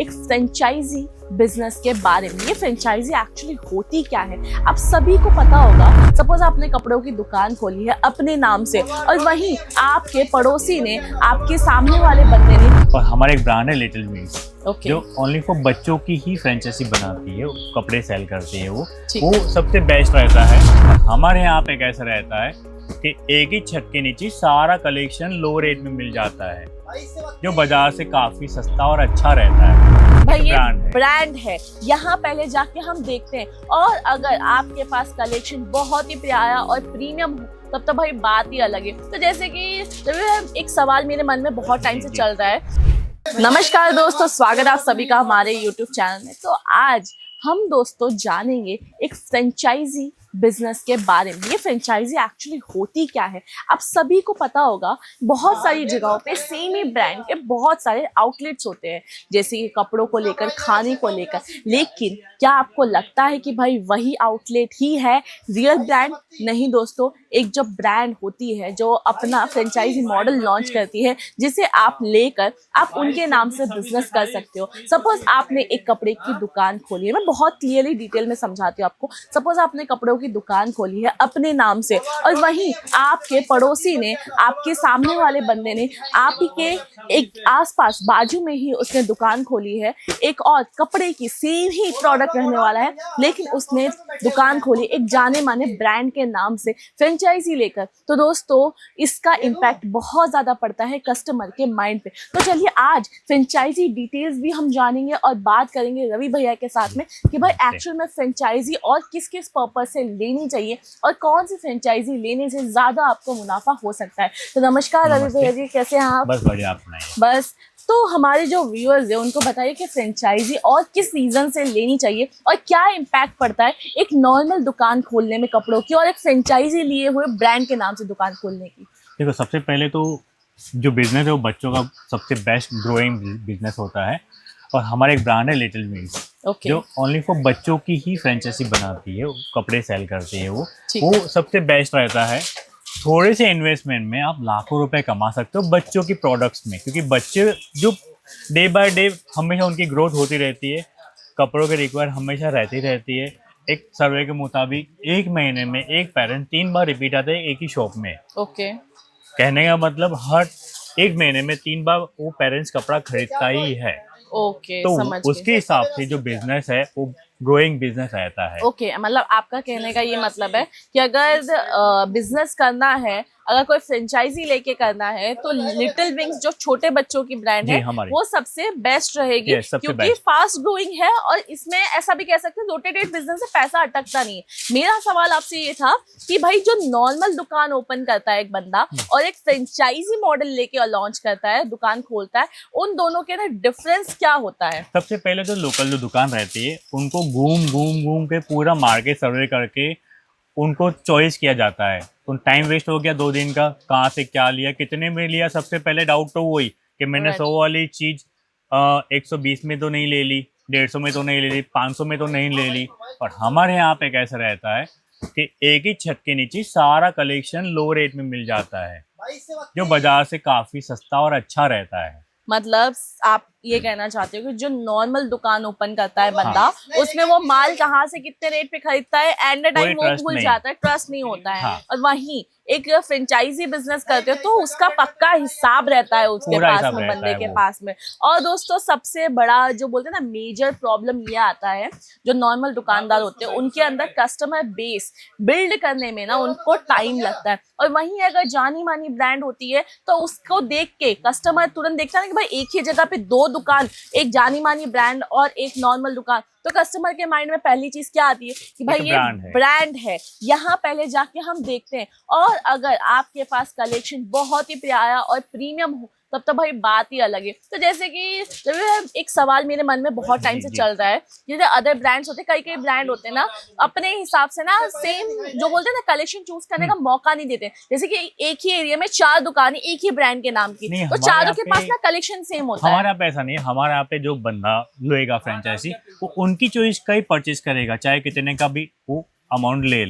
एक franchise business के बारे में। ये फ्रेंचाइजी एक्चुअली होती क्या है आप सभी को पता होगा। सपोज आपने कपड़ों की दुकान खोली है अपने नाम से और वहीं आपके पड़ोसी ने, आपके सामने वाले बंदे ने, और हमारा एक ब्रांड है लिटिल विंग्स ओके जो ओनली फॉर बच्चों की ही फ्रेंचाइजी बनाती है, कपड़े सेल करती है। वो सबसे बेस्ट रहता है। हमारे यहाँ पे कैसा रहता है कि एक ही छत के नीचे सारा कलेक्शन लो रेट में मिल जाता है, जो बाजार से काफी सस्ता और अच्छा रहता है। भाई ये ब्रांड है, यहाँ पहले जाके हम देखते हैं। और अगर आपके पास कलेक्शन बहुत ही प्यारा और प्रीमियम हो तब तो भाई बात ही अलग है। तो जैसे कि एक सवाल मेरे मन में बहुत टाइम से चल रहा है। नमस्कार दोस्तों, स्वागत है आप सभी का हमारे YouTube चैनल में। तो आज हम दोस्तों जानेंगे एक फ्रेंचाइजी बिजनेस के बारे में। ये फ्रेंचाइजी एक्चुअली होती क्या है आप सभी को पता होगा। बहुत सारी जगहों पे सेम ही ब्रांड के बहुत सारे आउटलेट्स होते हैं, जैसे कि कपड़ों को लेकर, खाने को लेकर। लेकिन क्या आपको लगता है कि भाई वही आउटलेट ही है रियल ब्रांड? नहीं दोस्तों, एक जो ब्रांड होती है जो अपना फ्रेंचाइजी मॉडल लॉन्च करती है, जिसे आप लेकर आप उनके नाम से बिजनेस कर सकते हो। सपोज आपने एक कपड़े की दुकान खोली है, मैं बहुत क्लियरली डिटेल में समझाती हूँ आपको। सपोज आपने कपड़ों की दुकान खोली है अपने नाम से और वहीं आपके पड़ोसी ने, आपके सामने वाले बंदे ने, आप ही के एक आसपास बाजू में ही उसने दुकान खोली है एक और कपड़े की, सेम ही प्रोडक्ट रहने वाला है, लेकिन उसने दुकान खोली एक जाने माने ब्रांड के नाम से फ्रेंचाइजी लेकर। तो दोस्तों इसका इम्पैक्ट बहुत ज्यादा पड़ता है कस्टमर के माइंड पे। तो चलिए आज फ्रेंचाइजी डिटेल्स भी हम जानेंगे और बात करेंगे रवि भैया के साथ में कि भाई एक्चुअल में फ्रेंचाइजी और किस किस पर्पस से लेनी चाहिए और कौन सी फ्रेंचाइजी लेने से ज्यादा आपको मुनाफा हो सकता है। तो नमस्कार रवि भैया जी, कैसे हैं आप? बस बढ़िया, आप सुनाइए। बस तो हमारे जो व्यूअर्स है उनको बताइए कि फ्रेंचाइजी और किस रीजन से लेनी चाहिए और क्या इम्पैक्ट पड़ता है एक नॉर्मल दुकान खोलने में कपड़ों की और एक फ्रेंचाइजी लिए हुए ब्रांड के नाम से दुकान खोलने की। देखो, सबसे पहले तो जो बिजनेस है वो बच्चों का सबसे बेस्ट ग्रोइंग बिजनेस होता है, और हमारा एक ब्रांड है लिटिल विंग्स जो ओनली फॉर बच्चों की ही फ्रेंचाइजी बनाती है, कपड़े सेल करती है। वो सबसे बेस्ट रहता है। थोड़े से इन्वेस्टमेंट में आप लाखों रुपए कमा सकते हो बच्चों की प्रोडक्ट्स में, क्योंकि बच्चे जो डे बाय डे हमेशा उनकी ग्रोथ होती रहती है, कपड़ों की रिक्वायर हमेशा रहती रहती है। एक सर्वे के मुताबिक एक महीने में एक पेरेंट 3 बार रिपीट आता है एक ही शॉप में। कहने का मतलब हर एक महीने में 3 बार वो पेरेंट्स कपड़ा खरीदता ही है। तो उसके हिसाब से जो बिजनेस है वो ग्रोइंग बिजनेस रहता है। मतलब आपका कहने का ये मतलब है कि अगर बिजनेस करना है, अगर कोई फ्रेंचाइजी लेके करना है तो लिटिल विंग्स जो छोटे बच्चों की ब्रांड है वो सबसे बेस्ट रहेगी, क्योंकि फास्ट ग्रोइंग है और इसमें ऐसा भी कह सकते हैं रोटेटेड बिजनेस से पैसा अटकता नहीं है। मेरा सवाल आपसे ये था कि भाई जो नॉर्मल दुकान ओपन करता है एक बंदा और एक फ्रेंचाइजी मॉडल लेके लॉन्च करता है, दुकान खोलता है, उन दोनों के ना डिफरेंस क्या होता है? सबसे पहले तो लोकल जो दुकान रहती है उनको घूम के पूरा मार्केट सर्वे करके उनको चॉइस किया जाता है। तो टाइम वेस्ट हो गया 2 दिन का, कहाँ से क्या लिया, कितने में लिया। सबसे पहले डाउट तो वही कि मैंने 100 वाली चीज 120 में तो नहीं ले ली, 150 में तो नहीं ले ली, 500 में तो नहीं ले ली। और हमारे यहाँ पे कैसा रहता है कि एक ही छत के नीचे सारा कलेक्शन लो रेट में मिल जाता है, जो बाजार से काफी सस्ता और अच्छा रहता है। मतलब आप ये कहना चाहते हो कि जो नॉर्मल दुकान ओपन करता है बंदा, उसमें वो माल कहाँ से कितने रेट पे खरीदता है एंड टाइम वो भूल जाता है, ट्रस्ट नहीं होता है। और वहीं एक फ्रेंचाइजी बिजनेस करते हो तो उसका पक्का हिसाब रहता है उसके पास में, बंदे के पास में। और दोस्तों सबसे बड़ा जो बोलते हैं ना मेजर प्रॉब्लम ये आता है, जो नॉर्मल दुकानदार होते हैं उनके अंदर कस्टमर बेस बिल्ड करने में ना उनको टाइम लगता है। और वहीं अगर जानी मानी ब्रांड होती है तो उसको देख के कस्टमर तुरंत देखता है कि भाई एक ही जगह पे 2 दुकान, एक जानी मानी ब्रांड और एक नॉर्मल दुकान, तो कस्टमर के माइंड में पहली चीज क्या आती है कि भाई ये ब्रांड है, यहाँ पहले जाके हम देखते हैं। और अगर आपके पास कलेक्शन बहुत ही प्यारा और प्रीमियम हो तब तो भाई बात ही अलग है। तो जैसे कि एक सवाल मेरे मन में बहुत टाइम से चल रहा है, जैसे अदर ब्रांड्स होते हैं, कई ब्रांड होते हैं ना अपने हिसाब से ना सेम जो बोलते हैं ना कलेक्शन चूज करने का मौका नहीं देते। जैसे कि एक ही एरिया में 4 दुकानें एक ही ब्रांड के नाम की, तो चारों के पास ना कलेक्शन सेम होता है। हमारे यहाँ पे ऐसा नहीं है। हमारे यहाँ पे जो बंदा लेगा फ्रेंचाइजी वो उनकी चॉइस का ही परचेज करेगा, चाहे कितने का भी वो अमाउंट ले।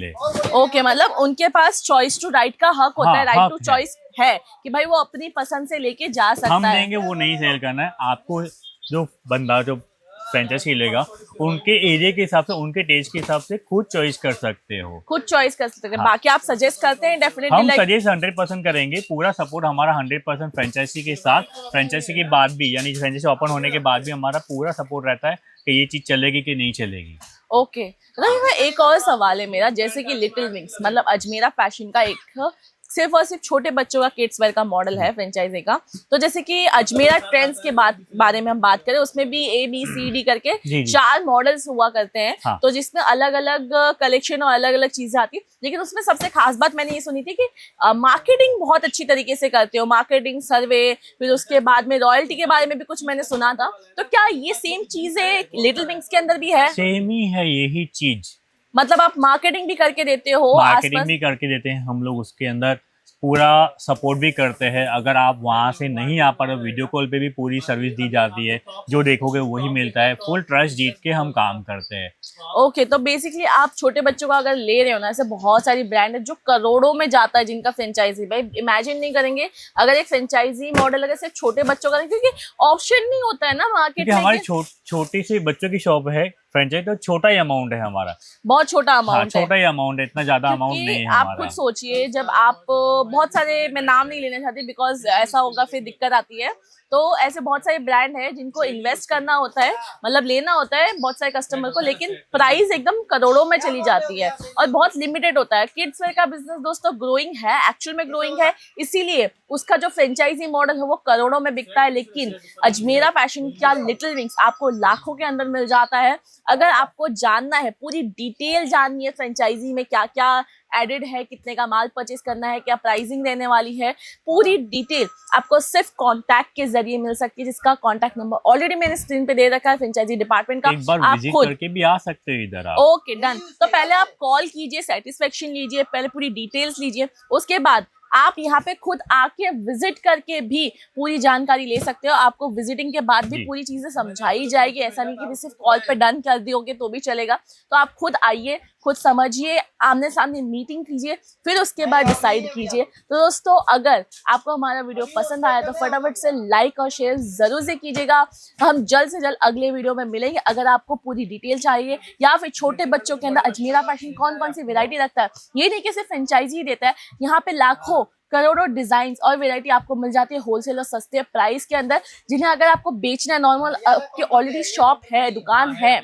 मतलब उनके पास चॉइस टू राइट का हक होता है, राइट टू चॉइस है कि भाई वो अपनी पसंद से लेके जा सकता है। हम देंगे, वो नहीं सेल करना है आपको। जो बंदा जो फ्रेंचाइजी लेगा उनके एरिया के हिसाब से, उनके टेस्ट के हिसाब से खुद चॉइस कर सकते हो, खुद चॉइस कर सकते हैं। हाँ। बाकी आप सजेस्ट करते हैं डेफिनेटली, हम लाइक सजेस्ट 100% करेंगे, पूरा सपोर्ट हमारा 100% फ्रेंचाइजी के साथ, फ्रेंचाइजी के बाद भी, यानी फ्रेंचाइजी ओपन होने के बाद भी हमारा पूरा सपोर्ट रहता है कि ये चीज चलेगी कि नहीं चलेगी। ओके। तो एक और सवाल है मेरा, जैसे कि लिटिल विंग्स मतलब अजमेरा फैशन का एक सिर्फ और सिर्फ छोटे बच्चों का किड्स वेयर का मॉडल है फ्रेंचाइजी का। तो जैसे कि अजमेरा ट्रेंड्स के बारे में हम बात करें, उसमें भी ABCD करके जी, जी। 4 मॉडल्स हुआ करते हैं। हाँ। तो जिसमें अलग अलग कलेक्शन और अलग अलग चीजें आती, लेकिन उसमें सबसे खास बात मैंने ये सुनी थी कि मार्केटिंग बहुत अच्छी तरीके से करते हो, मार्केटिंग सर्वे, फिर उसके बाद में रॉयल्टी के बारे में भी कुछ मैंने सुना था। तो क्या ये सेम चीजें लिटिल विंग्स के अंदर भी है? सेम ही है यही चीज, मतलब आप मार्केटिंग भी करके देते हो, मार्केटिंग आसपास भी करके देते हैं हम लोग, उसके अंदर पूरा सपोर्ट भी करते हैं। अगर आप वहां से नहीं आ पा रहे, वीडियो कॉल पे भी पूरी सर्विस दी जाती है, जो देखोगे वही मिलता है। फुल ट्रस्ट जीत के हम काम करते हैं। ओके। तो बेसिकली आप छोटे बच्चों का अगर ले रहे हो ना, ऐसे बहुत सारी ब्रांड है जो करोड़ों में जाता है जिनका फ्रेंचाइजी, भाई इमेजिन नहीं करेंगे अगर एक फ्रेंचाइजी मॉडल अगर सिर्फ छोटे बच्चों का, क्योंकि ऑप्शन नहीं होता है ना मार्केट क्योंकि में। हमारी छोटी सी बच्चों की शॉप है, फ्रेंचाइजी तो छोटा ही अमाउंट है हमारा, बहुत छोटा हाँ, अमाउंट है। छोटा ही अमाउंट है, इतना ज्यादा अमाउंट नहीं क्योंकि है आप हमारा। खुद सोचिए, जब आप बहुत सारे, मैं नाम नहीं लेना चाहती बिकॉज ऐसा होगा फिर दिक्कत आती है, तो ऐसे बहुत सारे ब्रांड है जिनको इन्वेस्ट करना होता है, मतलब लेना होता है बहुत सारे कस्टमर को, लेकिन प्राइस एकदम करोड़ों में चली जाती है और बहुत लिमिटेड होता है। किड्स वेयर का बिजनेस दोस्तों ग्रोइंग है, एक्चुअल में ग्रोइंग है, इसीलिए उसका जो फ्रेंचाइजी मॉडल है वो करोड़ों में बिकता है। लेकिन अजमेरा फैशन का लिटिल विंग्स आपको लाखों के अंदर मिल जाता है। अगर आपको जानना है, पूरी डिटेल जाननी है फ्रेंचाइजी में क्या क्या एडेड है, कितने का माल परचेज करना है, क्या प्राइसिंग रहने वाली है, पूरी डिटेल आपको सिर्फ कांटेक्ट के जरिए मिल सकती है, जिसका कांटेक्ट नंबर ऑलरेडी मैंने स्क्रीन पे दे रखा है फ्रेंचाइजी डिपार्टमेंट का। एक बार आप विजिट खुद करके भी आ सकते हो इधर आप। Okay done. तो पहले आप कॉल कीजिए, सेटिस्फेक्शन लीजिए, पहले पूरी डिटेल्स लीजिए, उसके बाद आप यहाँ पे खुद आके विजिट करके भी पूरी जानकारी ले सकते हो। आपको विजिटिंग के बाद भी जी। पूरी चीजें समझाई जाएगी, ऐसा नहीं कि सिर्फ कॉल पे डन कर दियोगे तो भी चलेगा। तो आप खुद आइए, खुद समझिए, आमने सामने मीटिंग कीजिए, फिर उसके बाद डिसाइड कीजिए। तो दोस्तों अगर आपको हमारा वीडियो पसंद आया तो फटाफट से लाइक और शेयर जरूर से कीजिएगा। हम जल्द से जल्द अगले वीडियो में मिलेंगे। अगर आपको पूरी डिटेल चाहिए या फिर छोटे बच्चों के अंदर अजमेरा फैशन कौन कौन सी वेरायटी रखता है, ये नहीं कि सिर्फ फ्रेंचाइजी देता है, यहाँ पे लाखों करोड़ों डिजाइन और वेरायटी आपको मिल जाती है होलसेल और सस्ते प्राइस के अंदर, जिन्हें अगर आपको बेचना है, नॉर्मल आपकी ऑलरेडी शॉप है, दुकान है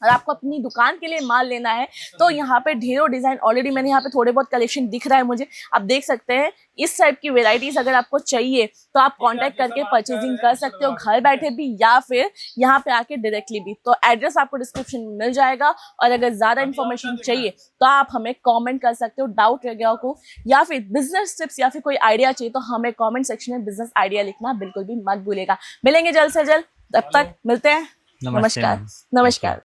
और आपको अपनी दुकान के लिए माल लेना है, तो यहाँ पे ढेरों डिजाइन ऑलरेडी मैंने यहाँ पे थोड़े बहुत कलेक्शन दिख रहा है मुझे, आप देख सकते हैं। इस टाइप की वेराइटीज अगर आपको चाहिए तो आप कांटेक्ट करके परचेजिंग कर सकते हो, घर बैठे भी या फिर यहाँ पे आके डायरेक्टली भी। तो एड्रेस आपको डिस्क्रिप्शन में मिल जाएगा। और अगर ज्यादा इन्फॉर्मेशन चाहिए तो आप हमें कमेंट कर सकते हो, डाउट रह गया हो या फिर बिजनेस टिप्स या फिर कोई आइडिया चाहिए तो हमें कमेंट सेक्शन में बिजनेस आइडिया लिखना बिल्कुल भी मत भूलिएगा। मिलेंगे जल्द से जल्द, तब तक मिलते हैं। नमस्कार। नमस्कार।